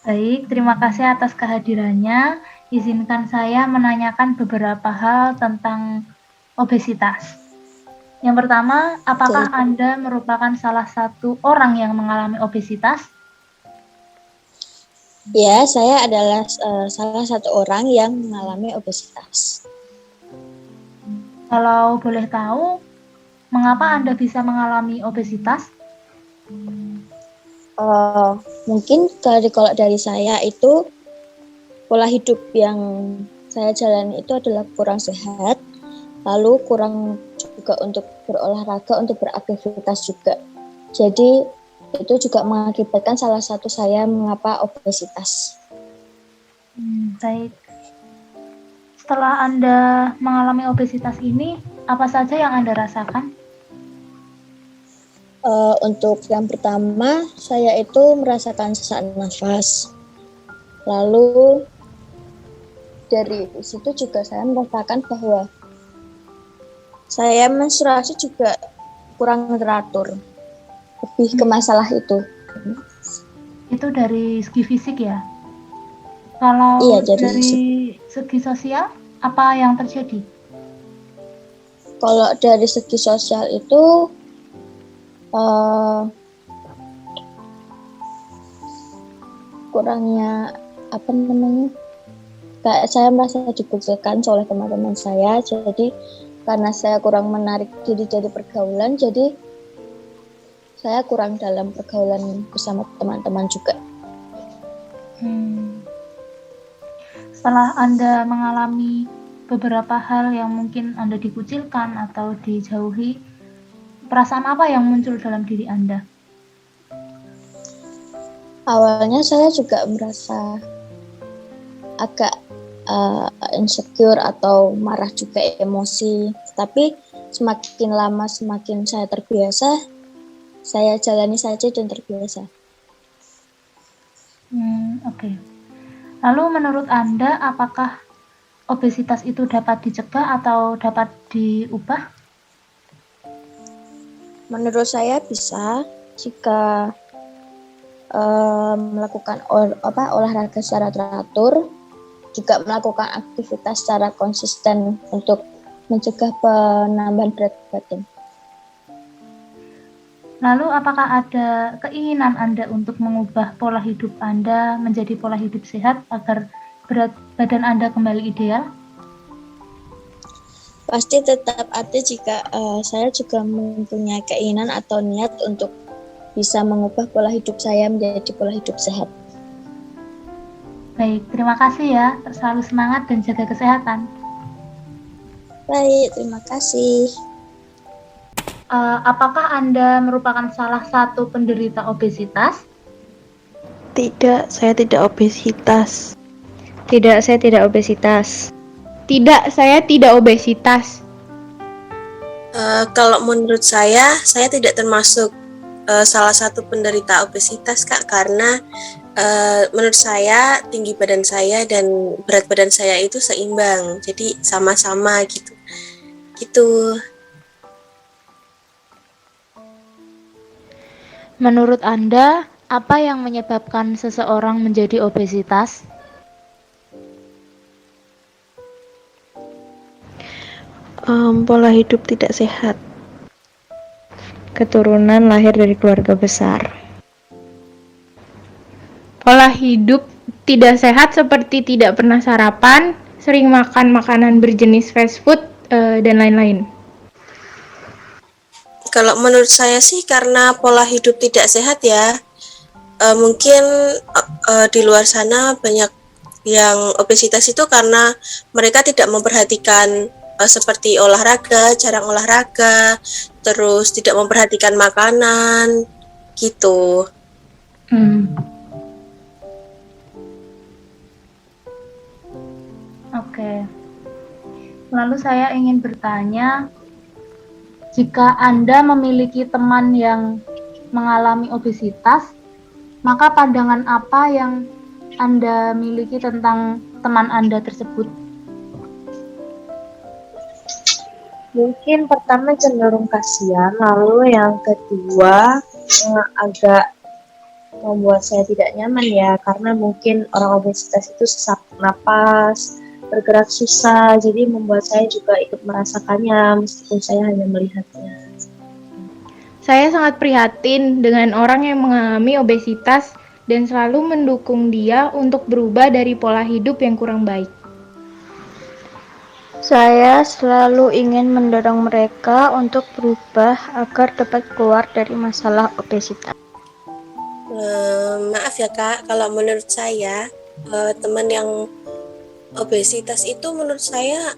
Baik, terima kasih atas kehadirannya. Izinkan saya menanyakan beberapa hal tentang obesitas. Yang pertama, apakah Oke. Anda merupakan salah satu orang yang mengalami obesitas? Ya, saya adalah salah satu orang yang mengalami obesitas. Kalau boleh tahu, mengapa Anda bisa mengalami obesitas? Mungkin kalau dari saya itu pola hidup yang saya jalani itu adalah kurang sehat, lalu kurang juga untuk berolahraga, untuk beraktivitas juga. Jadi itu juga mengakibatkan salah satu saya mengapa obesitas. Baik. Setelah Anda mengalami obesitas ini, apa saja yang Anda rasakan? Untuk yang pertama, saya itu merasakan sesak nafas. Lalu dari situ juga saya merasakan bahwa saya menstruasi juga kurang teratur. Lebih ke masalah itu. Itu dari segi fisik ya? Kalau Iya, dari segi sosial, apa yang terjadi? kalau dari segi sosial itu kurangnya apa namanya? Kayak saya merasa dikucilkan oleh teman-teman saya, jadi karena saya kurang menarik diri dari pergaulan, jadi saya kurang dalam pergaulan bersama teman-teman juga. Setelah Anda mengalami beberapa hal yang mungkin Anda dikucilkan atau dijauhi, perasaan apa yang muncul dalam diri Anda? Awalnya saya juga merasa agak insecure atau marah juga, emosi. Tapi semakin lama semakin saya terbiasa, saya jalani saja dan terbiasa. Oke. Lalu menurut Anda, apakah obesitas itu dapat dicegah atau dapat diubah? Menurut saya bisa jika melakukan olahraga secara teratur, juga melakukan aktivitas secara konsisten untuk mencegah penambahan berat badan. Lalu apakah ada keinginan Anda untuk mengubah pola hidup Anda menjadi pola hidup sehat agar berat badan Anda kembali ideal? Pasti tetap ada jika saya juga mempunyai keinginan atau niat untuk bisa mengubah pola hidup saya menjadi pola hidup sehat. Baik, terima kasih ya. Selalu semangat dan jaga kesehatan. Baik, terima kasih. Apakah Anda merupakan salah satu penderita obesitas? Tidak, saya tidak obesitas. Tidak, saya tidak obesitas. Tidak, saya tidak obesitas. Kalau menurut saya tidak termasuk salah satu penderita obesitas, Kak, karena menurut saya tinggi badan saya dan berat badan saya itu seimbang, jadi sama-sama gitu. Menurut Anda, apa yang menyebabkan seseorang menjadi obesitas? Pola hidup tidak sehat. Keturunan lahir dari keluarga besar. Pola hidup tidak sehat seperti tidak pernah sarapan, sering makan makanan berjenis fast food, dan lain-lain. Kalau menurut saya sih karena pola hidup tidak sehat ya, mungkin di luar sana banyak yang obesitas itu karena mereka tidak memperhatikan seperti olahraga, jarang olahraga, terus tidak memperhatikan makanan, gitu. Oke. Lalu saya ingin bertanya, jika Anda memiliki teman yang mengalami obesitas, maka pandangan apa yang Anda miliki tentang teman Anda tersebut? Mungkin pertama cenderung kasihan, lalu yang kedua agak membuat saya tidak nyaman ya, karena mungkin orang obesitas itu sesak napas, bergerak susah, jadi membuat saya juga ikut merasakannya meskipun saya hanya melihatnya. Saya sangat prihatin dengan orang yang mengalami obesitas dan selalu mendukung dia untuk berubah dari pola hidup yang kurang baik. Saya selalu ingin mendorong mereka untuk berubah agar dapat keluar dari masalah obesitas. Maaf ya Kak, kalau menurut saya teman yang obesitas itu menurut saya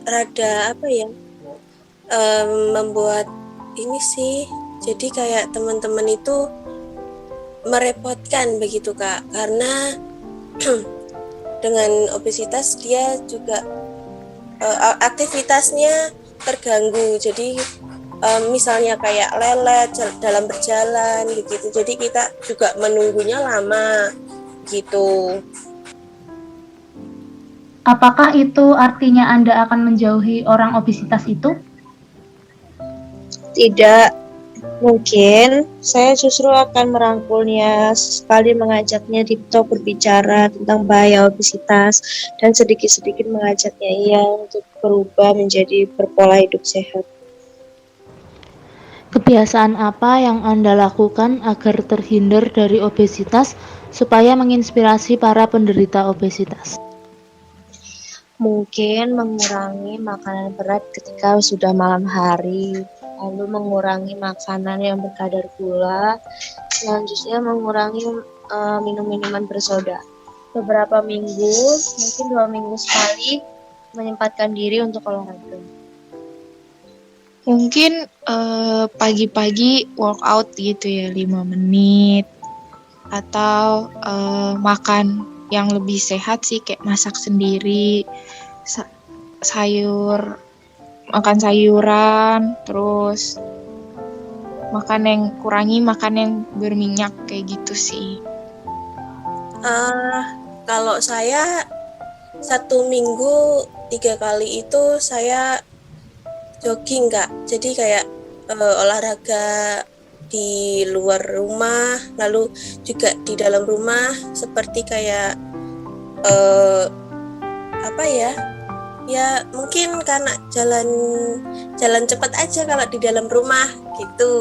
rada apa ya, membuat ini sih, jadi kayak teman-teman itu merepotkan begitu Kak, karena dengan obesitas dia juga aktivitasnya terganggu, jadi misalnya kayak lelet dalam berjalan begitu, jadi kita juga menunggunya lama gitu. Apakah itu artinya Anda akan menjauhi orang obesitas itu? Tidak, mungkin saya justru akan merangkulnya, sekali mengajaknya untuk berbicara tentang bahaya obesitas dan sedikit-sedikit mengajaknya ia untuk berubah menjadi berpola hidup sehat. Kebiasaan apa yang Anda lakukan agar terhindar dari obesitas supaya menginspirasi para penderita obesitas? Mungkin mengurangi makanan berat ketika sudah malam hari, lalu mengurangi makanan yang berkadar gula, selanjutnya mengurangi minum minuman bersoda. Beberapa minggu, mungkin 2 minggu sekali, menyempatkan diri untuk olahraga. Mungkin pagi-pagi workout gitu ya, 5 menit. Atau makan yang lebih sehat sih, kayak masak sendiri, makan sayuran, terus kurangi makan yang berminyak kayak gitu sih. Kalau saya 1 minggu 3 kali itu saya jogging Kak, jadi kayak olahraga di luar rumah, lalu juga di dalam rumah, seperti kayak apa ya mungkin karena jalan cepat aja kalau di dalam rumah gitu.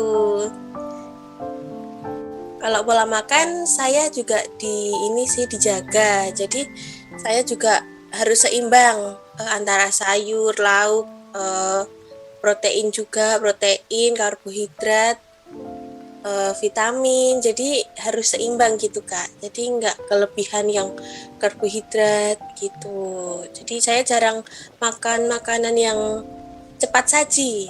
Kalau pola makan saya juga dijaga, jadi saya juga harus seimbang antara sayur, lauk, protein, karbohidrat, vitamin, jadi harus seimbang gitu Kak, jadi nggak kelebihan yang karbohidrat gitu. Jadi saya jarang makan makanan yang cepat saji.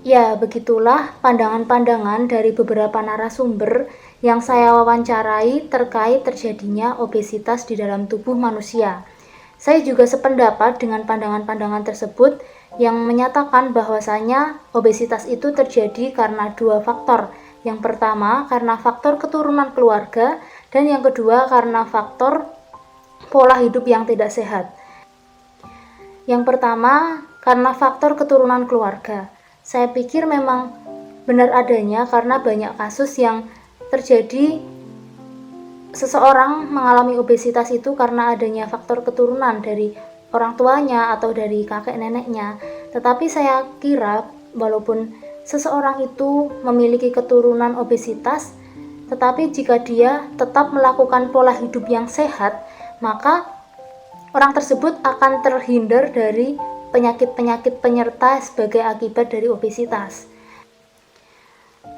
Ya, begitulah pandangan-pandangan dari beberapa narasumber yang saya wawancarai terkait terjadinya obesitas di dalam tubuh manusia. Saya juga sependapat dengan pandangan-pandangan tersebut yang menyatakan bahwasanya obesitas itu terjadi karena 2 faktor. Yang pertama karena faktor keturunan keluarga, dan yang kedua karena faktor pola hidup yang tidak sehat. Yang pertama karena faktor keturunan keluarga. Saya pikir memang benar adanya, karena banyak kasus yang terjadi seseorang mengalami obesitas itu karena adanya faktor keturunan dari orang tuanya atau dari kakek neneknya. Tetapi saya kira walaupun seseorang itu memiliki keturunan obesitas, tetapi jika dia tetap melakukan pola hidup yang sehat, maka orang tersebut akan terhindar dari penyakit-penyakit penyerta sebagai akibat dari obesitas.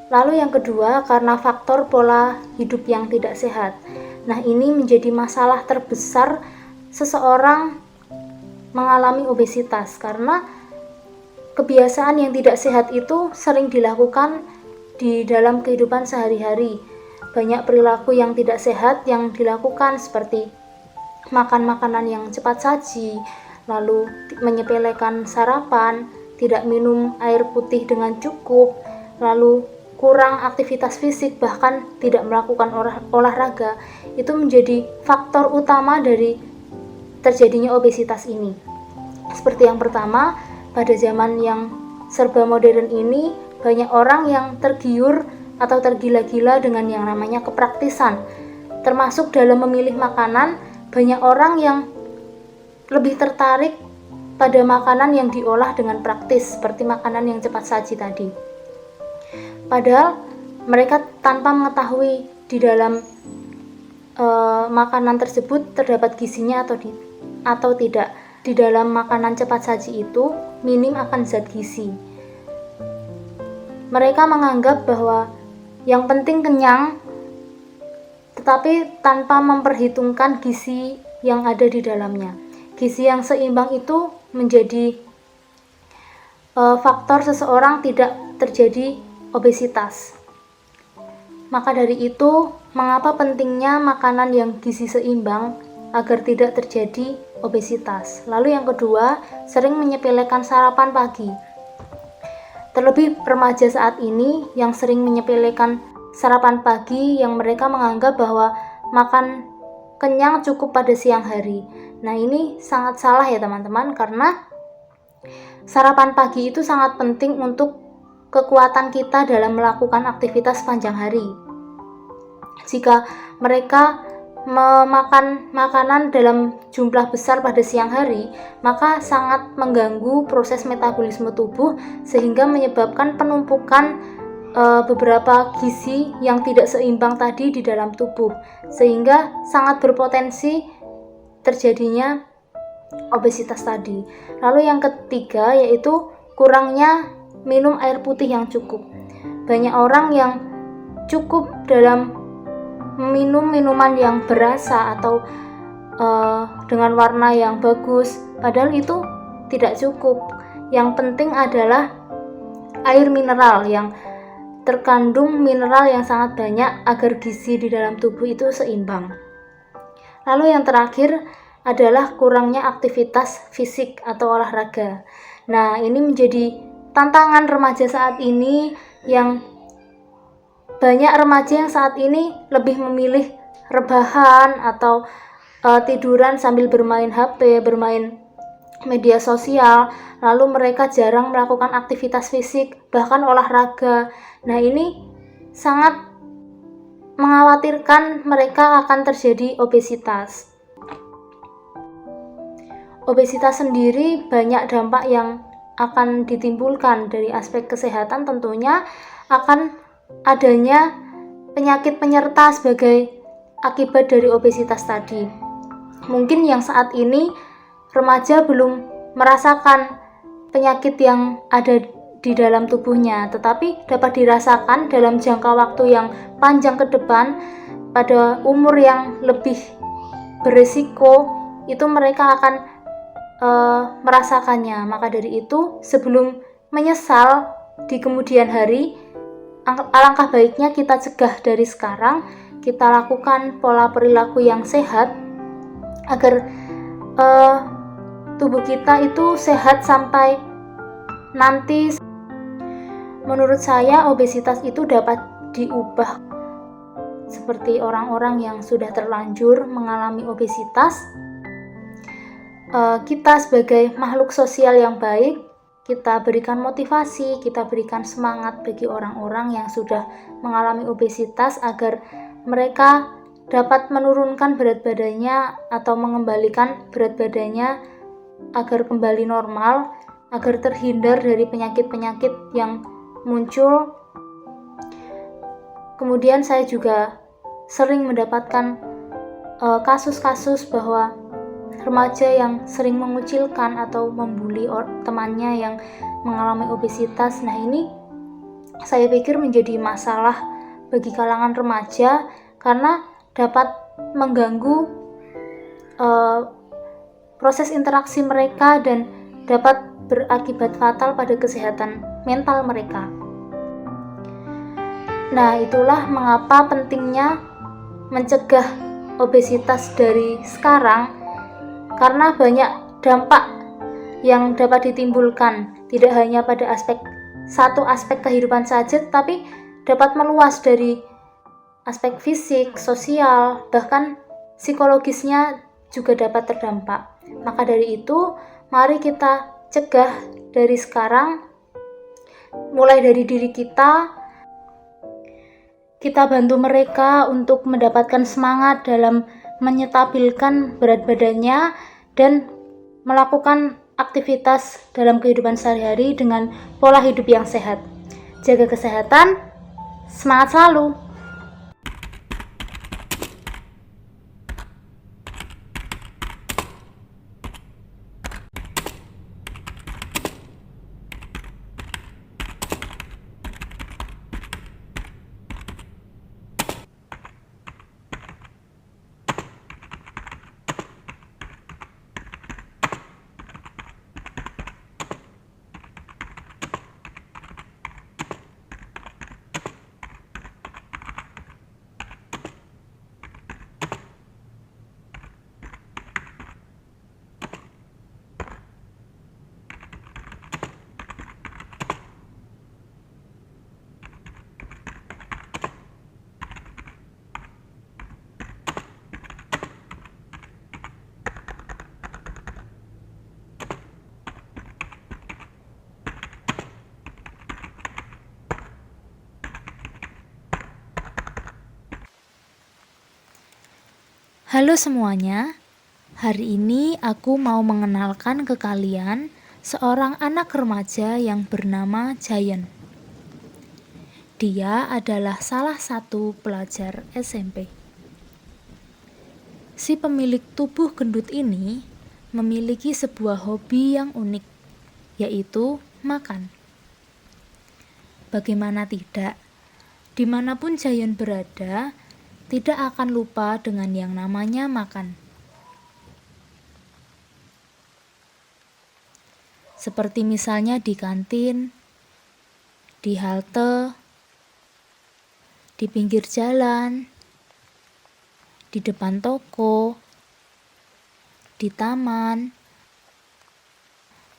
Lalu yang kedua karena faktor pola hidup yang tidak sehat. Nah, ini menjadi masalah terbesar seseorang mengalami obesitas, karena kebiasaan yang tidak sehat itu sering dilakukan di dalam kehidupan sehari-hari. Banyak perilaku yang tidak sehat yang dilakukan, seperti makan makanan yang cepat saji, lalu menyepelekan sarapan, tidak minum air putih dengan cukup, lalu kurang aktivitas fisik, bahkan tidak melakukan olahraga. Itu menjadi faktor utama dari terjadinya obesitas ini. Seperti yang pertama, pada zaman yang serba modern ini, banyak orang yang tergiur atau tergila-gila dengan yang namanya kepraktisan. Termasuk dalam memilih makanan, banyak orang yang lebih tertarik pada makanan yang diolah dengan praktis, seperti makanan yang cepat saji tadi. Padahal mereka tanpa mengetahui di dalam makanan tersebut terdapat gizinya atau tidak. Di dalam makanan cepat saji itu minim akan zat gizi. Mereka menganggap bahwa yang penting kenyang, tetapi tanpa memperhitungkan gizi yang ada di dalamnya. Gizi yang seimbang itu menjadi faktor seseorang tidak terjadi obesitas. Maka dari itu, mengapa pentingnya makanan yang gizi seimbang agar tidak terjadi obesitas. Lalu yang kedua, sering menyepelekan sarapan pagi. Terlebih remaja saat ini yang sering menyepelekan sarapan pagi, yang mereka menganggap bahwa makan kenyang cukup pada siang hari. Nah, ini sangat salah ya teman-teman, karena sarapan pagi itu sangat penting untuk kekuatan kita dalam melakukan aktivitas sepanjang hari. Jika mereka memakan makanan dalam jumlah besar pada siang hari, maka sangat mengganggu proses metabolisme tubuh sehingga menyebabkan penumpukan beberapa gizi yang tidak seimbang tadi di dalam tubuh, sehingga sangat berpotensi terjadinya obesitas tadi. Lalu yang ketiga yaitu kurangnya minum air putih yang cukup. Banyak orang yang cukup dalam minum minuman yang berasa atau dengan warna yang bagus, padahal itu tidak cukup. Yang penting adalah air mineral yang terkandung mineral yang sangat banyak agar gizi di dalam tubuh itu seimbang. Lalu yang terakhir adalah kurangnya aktivitas fisik atau olahraga. Nah, ini menjadi tantangan remaja saat ini, yang banyak remaja yang saat ini lebih memilih rebahan atau tiduran sambil bermain HP, bermain media sosial, lalu mereka jarang melakukan aktivitas fisik, bahkan olahraga. Nah, ini sangat mengkhawatirkan mereka akan terjadi obesitas. Obesitas sendiri banyak dampak yang akan ditimbulkan. Dari aspek kesehatan tentunya akan adanya penyakit penyerta sebagai akibat dari obesitas tadi. Mungkin yang saat ini remaja belum merasakan penyakit yang ada di dalam tubuhnya, tetapi dapat dirasakan dalam jangka waktu yang panjang ke depan. Pada umur yang lebih berisiko itu mereka akan merasakannya. Maka dari itu, sebelum menyesal di kemudian hari, alangkah baiknya kita cegah dari sekarang. Kita lakukan pola perilaku yang sehat agar tubuh kita itu sehat sampai nanti. Menurut saya obesitas itu dapat diubah. Seperti orang-orang yang sudah terlanjur mengalami obesitas, kita sebagai makhluk sosial yang baik, kita berikan motivasi, kita berikan semangat bagi orang-orang yang sudah mengalami obesitas agar mereka dapat menurunkan berat badannya atau mengembalikan berat badannya agar kembali normal, agar terhindar dari penyakit-penyakit yang muncul. Kemudian saya juga sering mendapatkan kasus-kasus bahwa remaja yang sering mengucilkan atau membuli temannya yang mengalami obesitas. Nah, ini saya pikir menjadi masalah bagi kalangan remaja karena dapat mengganggu proses interaksi mereka dan dapat berakibat fatal pada kesehatan mental mereka. Nah, itulah mengapa pentingnya mencegah obesitas dari sekarang, karena banyak dampak yang dapat ditimbulkan, tidak hanya pada satu aspek kehidupan saja, tapi dapat meluas dari aspek fisik, sosial, bahkan psikologisnya juga dapat terdampak. Maka dari itu, mari kita cegah dari sekarang, mulai dari diri kita. Kita bantu mereka untuk mendapatkan semangat dalam menyetabilkan berat badannya dan melakukan aktivitas dalam kehidupan sehari-hari dengan pola hidup yang sehat. Jaga kesehatan, semangat selalu! Halo semuanya, hari ini aku mau mengenalkan ke kalian seorang anak remaja yang bernama Giant. Dia adalah salah satu pelajar SMP. Si pemilik tubuh gendut ini memiliki sebuah hobi yang unik, yaitu makan. Bagaimana tidak, dimanapun Giant berada, tidak akan lupa dengan yang namanya makan. Seperti misalnya di kantin, di halte, di pinggir jalan, di depan toko, di taman.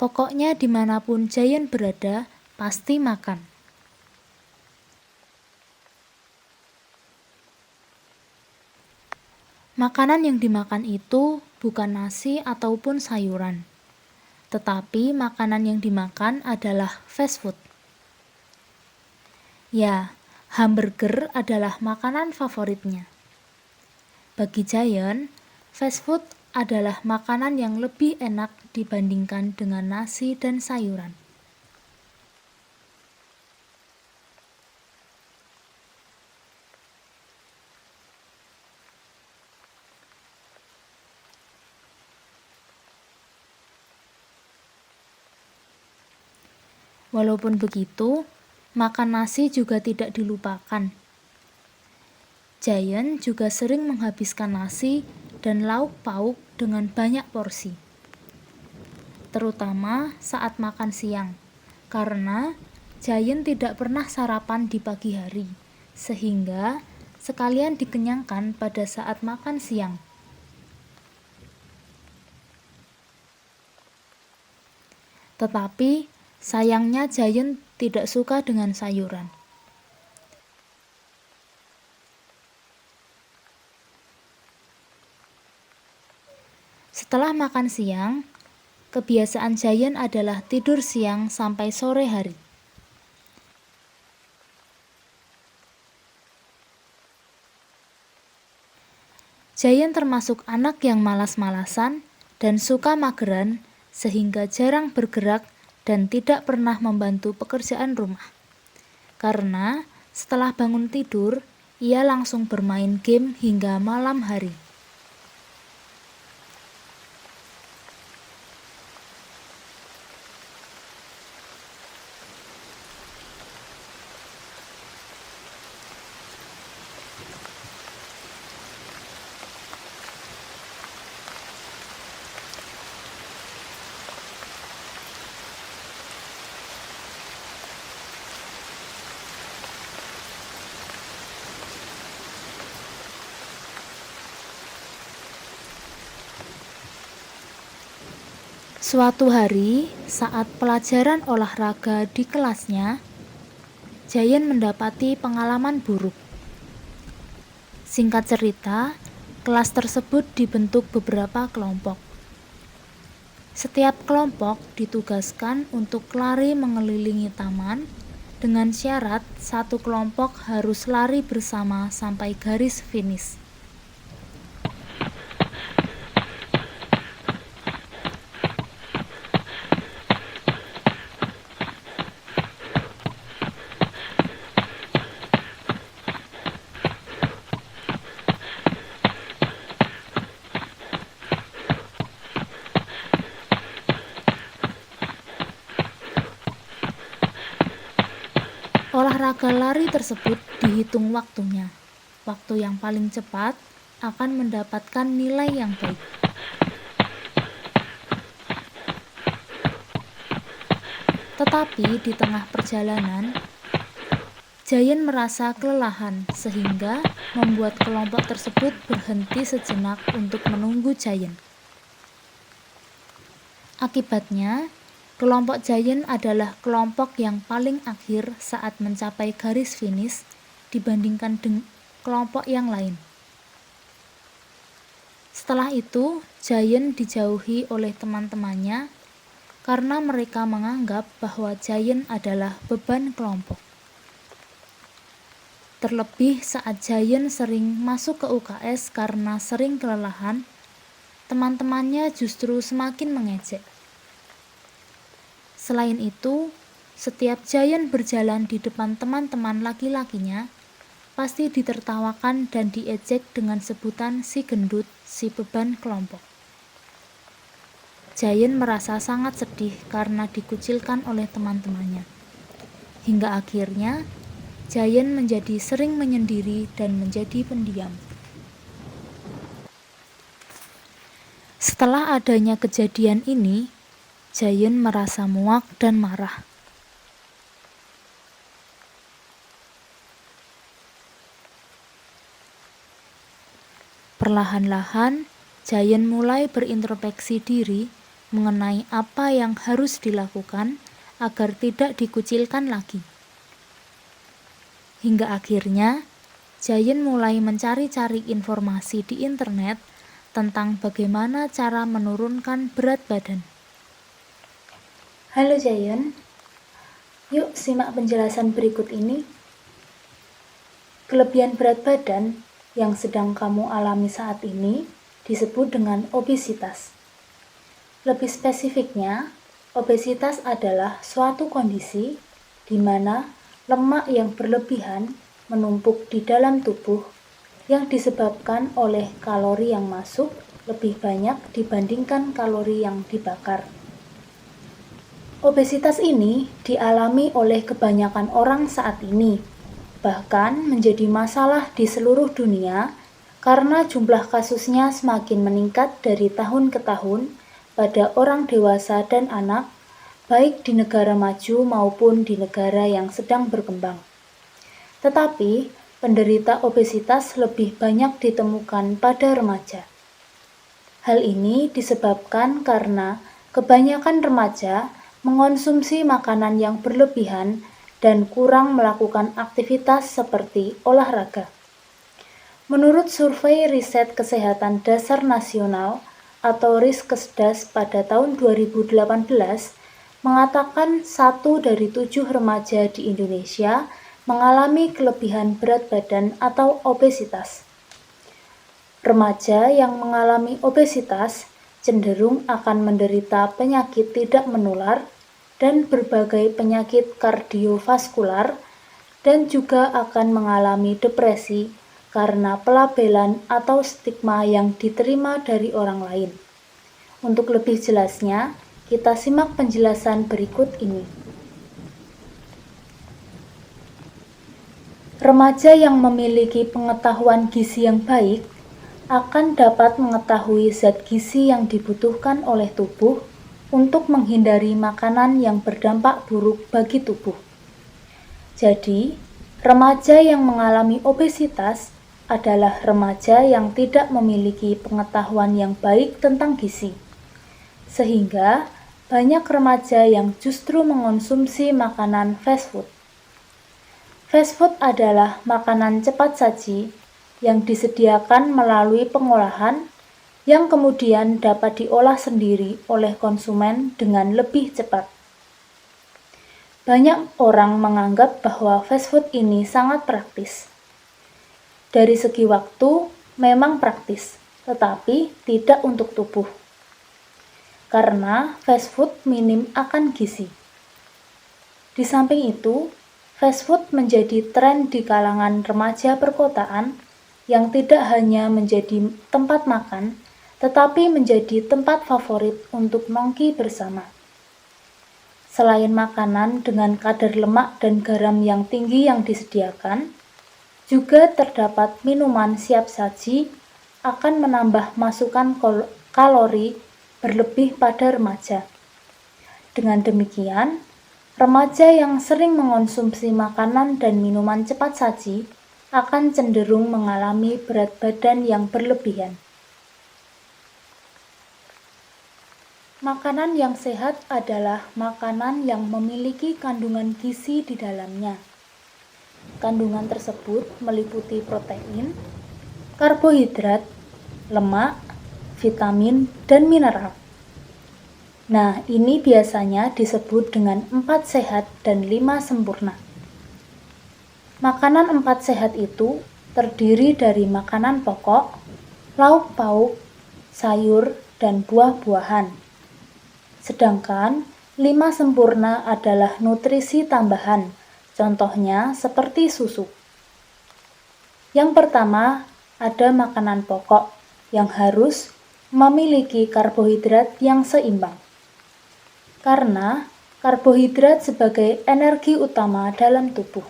Pokoknya dimanapun Giant berada, pasti makan. Makanan yang dimakan itu bukan nasi ataupun sayuran, tetapi makanan yang dimakan adalah fast food. Ya, hamburger adalah makanan favoritnya. Bagi Giant, fast food adalah makanan yang lebih enak dibandingkan dengan nasi dan sayuran. Walaupun begitu, makan nasi juga tidak dilupakan. Giant juga sering menghabiskan nasi dan lauk pauk dengan banyak porsi, terutama saat makan siang, karena Giant tidak pernah sarapan di pagi hari, sehingga sekalian dikenyangkan pada saat makan siang. Tetapi sayangnya Giant tidak suka dengan sayuran. Setelah makan siang, kebiasaan Giant adalah tidur siang sampai sore hari. Giant termasuk anak yang malas-malasan dan suka mageran, sehingga jarang bergerak dan tidak pernah membantu pekerjaan rumah. Karena setelah bangun tidur, ia langsung bermain game hingga malam hari. Suatu hari, saat pelajaran olahraga di kelasnya, Giant mendapati pengalaman buruk. Singkat cerita, kelas tersebut dibentuk beberapa kelompok. Setiap kelompok ditugaskan untuk lari mengelilingi taman dengan syarat satu kelompok harus lari bersama sampai garis finish. Olahraga lari tersebut dihitung waktunya. Waktu yang paling cepat akan mendapatkan nilai yang baik. Tetapi di tengah perjalanan, Giant merasa kelelahan sehingga membuat kelompok tersebut berhenti sejenak untuk menunggu Giant. Akibatnya, kelompok Giant adalah kelompok yang paling akhir saat mencapai garis finish dibandingkan kelompok yang lain. Setelah itu, Giant dijauhi oleh teman-temannya karena mereka menganggap bahwa Giant adalah beban kelompok. Terlebih saat Giant sering masuk ke UKS karena sering kelelahan, teman-temannya justru semakin mengejek. Selain itu, setiap Giant berjalan di depan teman-teman laki-lakinya, pasti ditertawakan dan diejek dengan sebutan si gendut, si beban kelompok. Giant merasa sangat sedih karena dikucilkan oleh teman-temannya. Hingga akhirnya, Giant menjadi sering menyendiri dan menjadi pendiam. Setelah adanya kejadian ini, Giant merasa muak dan marah. Perlahan-lahan, Giant mulai berintrospeksi diri mengenai apa yang harus dilakukan agar tidak dikucilkan lagi. Hingga akhirnya, Giant mulai mencari-cari informasi di internet tentang bagaimana cara menurunkan berat badan. Halo Giant, yuk simak penjelasan berikut ini. Kelebihan berat badan yang sedang kamu alami saat ini disebut dengan obesitas. Lebih spesifiknya, obesitas adalah suatu kondisi di mana lemak yang berlebihan menumpuk di dalam tubuh yang disebabkan oleh kalori yang masuk lebih banyak dibandingkan kalori yang dibakar. Obesitas ini dialami oleh kebanyakan orang saat ini, bahkan menjadi masalah di seluruh dunia karena jumlah kasusnya semakin meningkat dari tahun ke tahun pada orang dewasa dan anak, baik di negara maju maupun di negara yang sedang berkembang. Tetapi, penderita obesitas lebih banyak ditemukan pada remaja. Hal ini disebabkan karena kebanyakan remaja mengonsumsi makanan yang berlebihan dan kurang melakukan aktivitas seperti olahraga. Menurut survei Riset Kesehatan Dasar Nasional atau Riskesdas pada tahun 2018, mengatakan 1 dari 7 remaja di Indonesia mengalami kelebihan berat badan atau obesitas. Remaja yang mengalami obesitas cenderung akan menderita penyakit tidak menular dan berbagai penyakit kardiovaskular dan juga akan mengalami depresi karena pelabelan atau stigma yang diterima dari orang lain. Untuk lebih jelasnya, kita simak penjelasan berikut ini. Remaja yang memiliki pengetahuan gizi yang baik akan dapat mengetahui zat gizi yang dibutuhkan oleh tubuh untuk menghindari makanan yang berdampak buruk bagi tubuh. Jadi, remaja yang mengalami obesitas adalah remaja yang tidak memiliki pengetahuan yang baik tentang gizi. Sehingga, banyak remaja yang justru mengonsumsi makanan fast food. Fast food adalah makanan cepat saji yang disediakan melalui pengolahan yang kemudian dapat diolah sendiri oleh konsumen dengan lebih cepat. Banyak orang menganggap bahwa fast food ini sangat praktis. Dari segi waktu, memang praktis, tetapi tidak untuk tubuh. Karena fast food minim akan gizi. Di samping itu, fast food menjadi tren di kalangan remaja perkotaan yang tidak hanya menjadi tempat makan, tetapi menjadi tempat favorit untuk nongki bersama. Selain makanan dengan kadar lemak dan garam yang tinggi yang disediakan, juga terdapat minuman siap saji akan menambah masukan kalori berlebih pada remaja. Dengan demikian, remaja yang sering mengonsumsi makanan dan minuman cepat saji akan cenderung mengalami berat badan yang berlebihan. Makanan yang sehat adalah makanan yang memiliki kandungan gizi di dalamnya. Kandungan tersebut meliputi protein, karbohidrat, lemak, vitamin, dan mineral. Nah, ini biasanya disebut dengan 4 sehat dan 5 sempurna. Makanan 4 sehat itu terdiri dari makanan pokok, lauk pauk, sayur, dan buah-buahan. Sedangkan 5 sempurna adalah nutrisi tambahan, contohnya seperti susu. Yang pertama, ada makanan pokok yang harus memiliki karbohidrat yang seimbang. Karena karbohidrat sebagai energi utama dalam tubuh.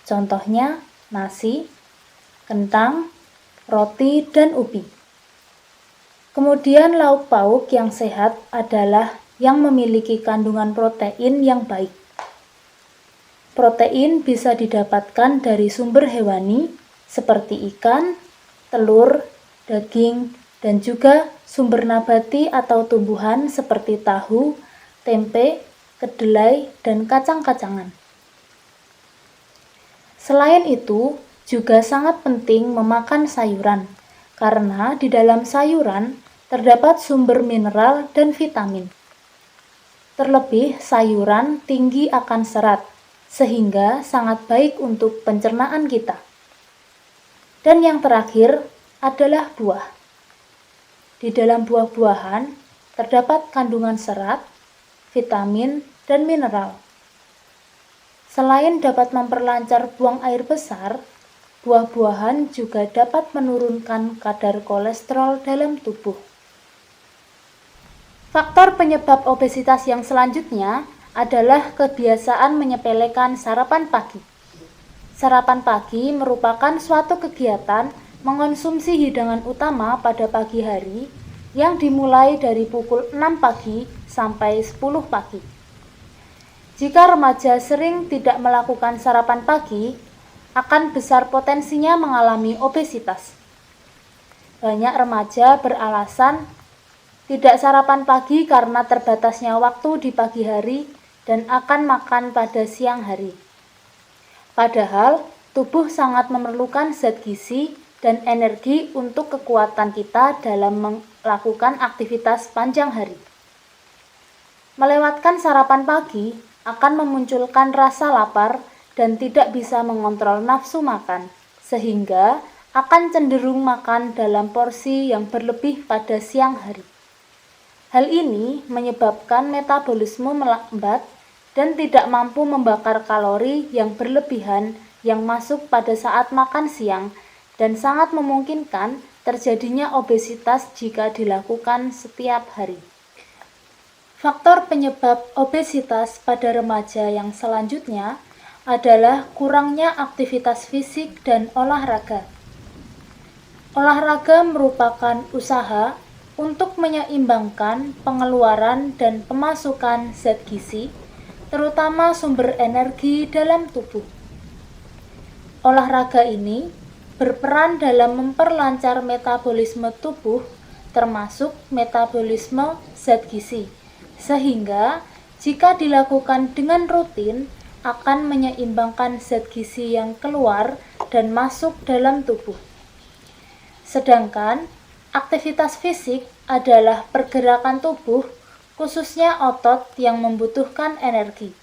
Contohnya nasi, kentang, roti, dan ubi. Kemudian lauk pauk yang sehat adalah yang memiliki kandungan protein yang baik. Protein bisa didapatkan dari sumber hewani seperti ikan, telur, daging, dan juga sumber nabati atau tumbuhan seperti tahu, tempe, kedelai, dan kacang-kacangan. Selain itu, juga sangat penting memakan sayuran, karena di dalam sayuran terdapat sumber mineral dan vitamin. Terlebih, sayuran tinggi akan serat, sehingga sangat baik untuk pencernaan kita. Dan yang terakhir adalah buah. Di dalam buah-buahan terdapat kandungan serat, vitamin, dan mineral. Selain dapat memperlancar buang air besar, buah-buahan juga dapat menurunkan kadar kolesterol dalam tubuh. Faktor penyebab obesitas yang selanjutnya adalah kebiasaan menyepelekan sarapan pagi. Sarapan pagi merupakan suatu kegiatan mengonsumsi hidangan utama pada pagi hari yang dimulai dari pukul 6 pagi sampai 10 pagi. Jika remaja sering tidak melakukan sarapan pagi, akan besar potensinya mengalami obesitas. Banyak remaja beralasan tidak sarapan pagi karena terbatasnya waktu di pagi hari dan akan makan pada siang hari. Padahal, tubuh sangat memerlukan zat gizi dan energi untuk kekuatan kita dalam melakukan aktivitas panjang hari. Melewatkan sarapan pagi akan memunculkan rasa lapar dan tidak bisa mengontrol nafsu makan, sehingga akan cenderung makan dalam porsi yang berlebih pada siang hari. Hal ini menyebabkan metabolisme melambat dan tidak mampu membakar kalori yang berlebihan yang masuk pada saat makan siang dan sangat memungkinkan terjadinya obesitas jika dilakukan setiap hari. Faktor penyebab obesitas pada remaja yang selanjutnya adalah kurangnya aktivitas fisik dan olahraga. Olahraga merupakan usaha untuk menyeimbangkan pengeluaran dan pemasukan zat gizi, terutama sumber energi dalam tubuh. Olahraga ini berperan dalam memperlancar metabolisme tubuh, termasuk metabolisme zat gizi, sehingga jika dilakukan dengan rutin akan menyeimbangkan zat gizi yang keluar dan masuk dalam tubuh. Sedangkan aktivitas fisik adalah pergerakan tubuh, khususnya otot yang membutuhkan energi.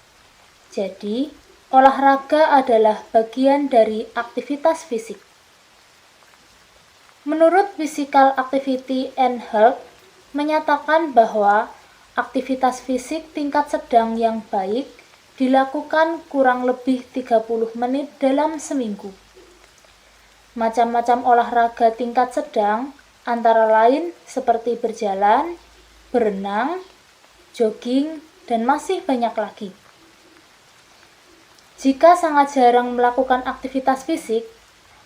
Jadi, olahraga adalah bagian dari aktivitas fisik. Menurut Physical Activity and Health menyatakan bahwa aktivitas fisik tingkat sedang yang baik dilakukan kurang lebih 30 menit dalam seminggu. Macam-macam olahraga tingkat sedang antara lain seperti berjalan, berenang, jogging, dan masih banyak lagi. Jika sangat jarang melakukan aktivitas fisik,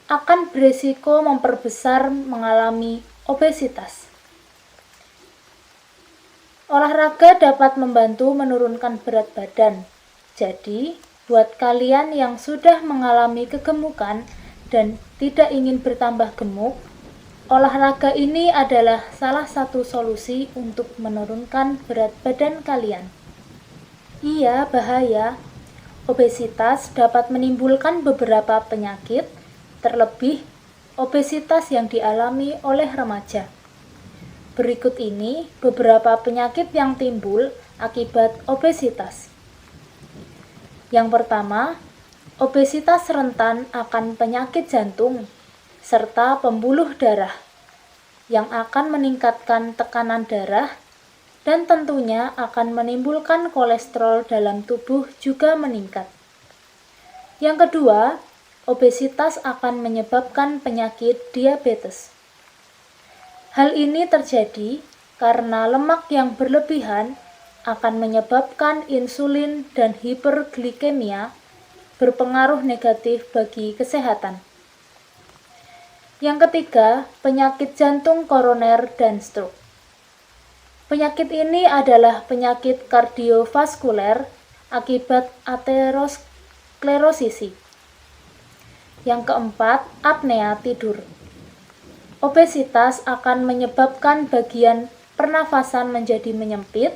akan berisiko memperbesar mengalami obesitas. Olahraga dapat membantu menurunkan berat badan. Jadi, buat kalian yang sudah mengalami kegemukan dan tidak ingin bertambah gemuk, olahraga ini adalah salah satu solusi untuk menurunkan berat badan kalian. Iya, bahaya. Obesitas dapat menimbulkan beberapa penyakit, terlebih obesitas yang dialami oleh remaja. Berikut ini beberapa penyakit yang timbul akibat obesitas. Yang pertama, obesitas rentan akan penyakit jantung serta pembuluh darah yang akan meningkatkan tekanan darah dan tentunya akan menimbulkan kolesterol dalam tubuh juga meningkat. Yang kedua, obesitas akan menyebabkan penyakit diabetes. Hal ini terjadi karena lemak yang berlebihan akan menyebabkan insulin dan hiperglikemia berpengaruh negatif bagi kesehatan. Yang ketiga, penyakit jantung koroner dan stroke. Penyakit ini adalah penyakit kardiovaskuler akibat aterosklerosis. Yang keempat, apnea tidur. Obesitas akan menyebabkan bagian pernafasan menjadi menyempit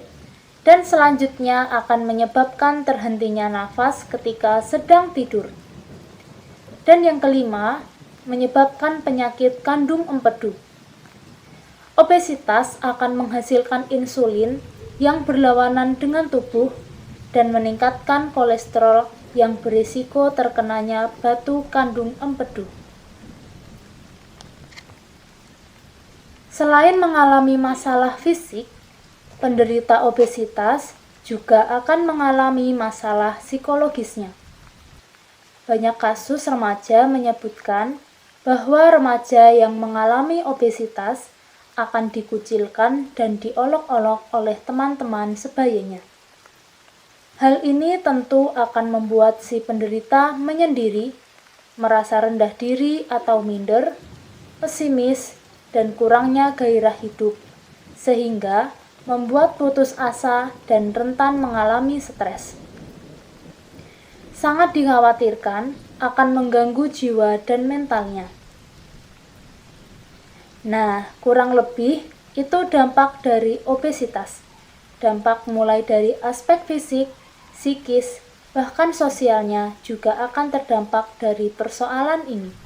dan selanjutnya akan menyebabkan terhentinya nafas ketika sedang tidur. Dan yang kelima, menyebabkan penyakit kandung empedu. Obesitas akan menghasilkan insulin yang berlawanan dengan tubuh dan meningkatkan kolesterol yang berisiko terkenanya batu kandung empedu. Selain mengalami masalah fisik, penderita obesitas juga akan mengalami masalah psikologisnya. Banyak kasus remaja menyebutkan bahwa remaja yang mengalami obesitas akan dikucilkan dan diolok-olok oleh teman-teman sebayanya. Hal ini tentu akan membuat si penderita menyendiri, merasa rendah diri atau minder, pesimis, dan kurangnya gairah hidup, sehingga membuat putus asa dan rentan mengalami stres. Sangat dikhawatirkan akan mengganggu jiwa dan mentalnya. Nah, kurang lebih itu dampak dari obesitas. Dampak mulai dari aspek fisik, psikis, bahkan sosialnya juga akan terdampak dari persoalan ini.